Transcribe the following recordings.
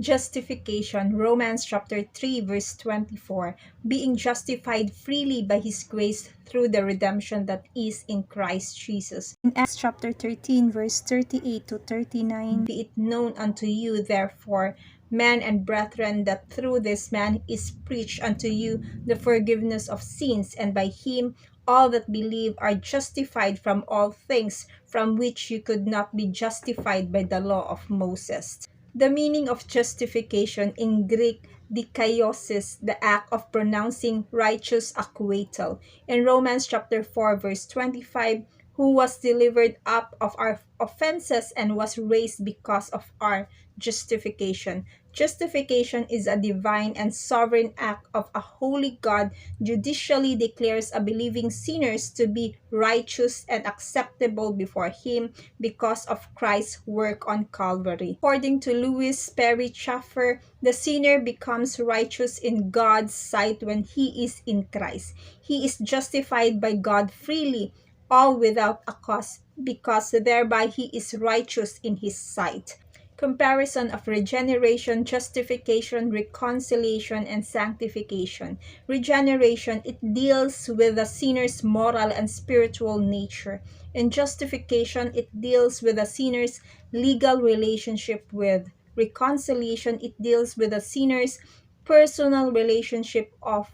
Justification, Romans chapter 3 verse 24, being justified freely by his grace through the redemption that is in Christ Jesus. In Acts chapter 13 verse 38 to 39, be it known unto you therefore, men and brethren, that through this man is preached unto you the forgiveness of sins, and by him all that believe are justified from all things from which you could not be justified by the law of Moses. The meaning of justification in Greek, dikaiosis, the act of pronouncing righteous acquittal. In Romans chapter 4 verse 25, who was delivered up of our offenses and was raised because of our justification. Justification is a divine and sovereign act of a holy God judicially declares a believing sinners to be righteous and acceptable before Him because of Christ's work on Calvary. According to Louis Perry Chafer, the sinner becomes righteous in God's sight when he is in Christ. He is justified by God freely, all without a cause, because thereby he is righteous in his sight. Comparison of regeneration, justification, reconciliation, and sanctification. Regeneration, it deals with the sinner's moral and spiritual nature. In justification, it deals with the sinner's legal relationship with. Reconciliation, it deals with the sinner's personal relationship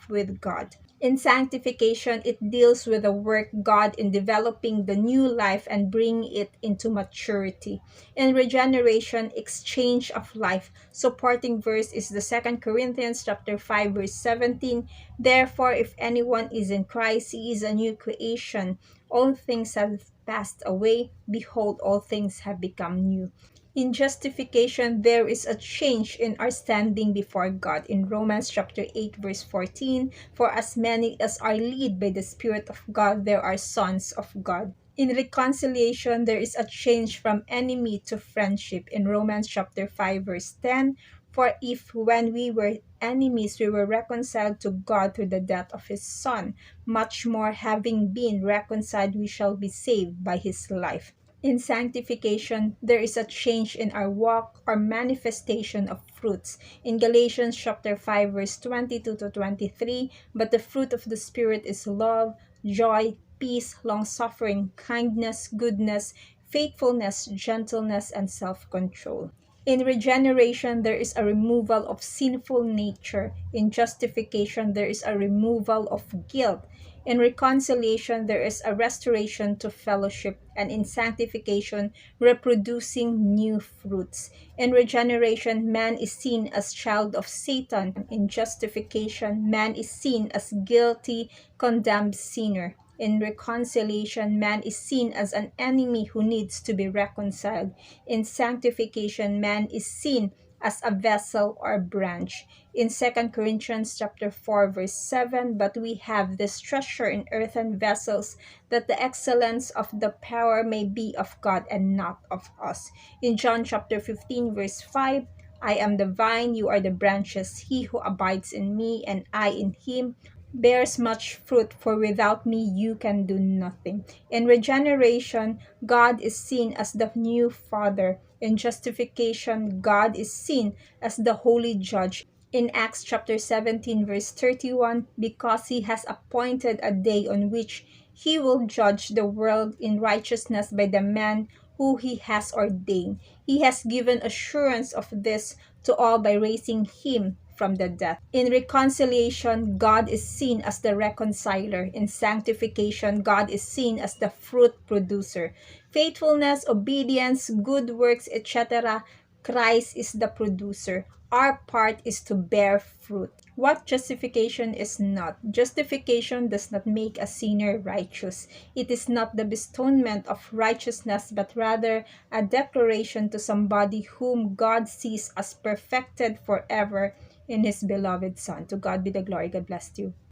with God. In sanctification, it deals with the work God in developing the new life and bringing it into maturity. In regeneration, exchange of life. Supporting verse is the 2 Corinthians chapter 5 verse 17. Therefore, if anyone is in Christ, he is a new creation. All things have passed away. Behold, all things have become new. In justification, there is a change in our standing before God. In Romans chapter 8 verse 14, for as many as are led by the Spirit of God, there are sons of God. In reconciliation, there is a change from enemy to friendship. In Romans chapter 5 verse 10, for if when we were enemies we were reconciled to God through the death of his Son, much more having been reconciled we shall be saved by his life. In sanctification, there is a change in our walk or manifestation of fruits. In Galatians chapter 5 verse 22 to 23, but the fruit of the Spirit is love, joy, peace, long-suffering, kindness, goodness, faithfulness, gentleness, and self-control. In regeneration, there is a removal of sinful nature. In justification, there is a removal of guilt. In reconciliation, there is a restoration to fellowship, and in sanctification, reproducing new fruits. In regeneration, man is seen as child of Satan. In justification, man is seen as guilty, condemned sinner. In reconciliation, man is seen as an enemy who needs to be reconciled. In sanctification, man is seen as a vessel or branch. In 2 Corinthians chapter 4 verse 7, but we have this treasure in earthen vessels, that the excellence of the power may be of God and not of us. In John chapter 15 verse 5, I am the vine, you are the branches. He who abides in me and I in him bears much fruit, for without me you can do nothing. In regeneration, God is seen as the new Father. In justification, God is seen as the holy judge. In Acts chapter 17 verse 31, because he has appointed a day on which he will judge the world in righteousness by the man who he has ordained. He has given assurance of this to all by raising him from the dead. In reconciliation, God is seen as the reconciler. In sanctification, God is seen as the fruit producer. Faithfulness, obedience, good works, etc., Christ is the producer. Our part is to bear fruit. What justification is not? Justification does not make a sinner righteous. It is not the bestowment of righteousness, but rather a declaration to somebody whom God sees as perfected forever in His beloved Son. To God be the glory. God bless you.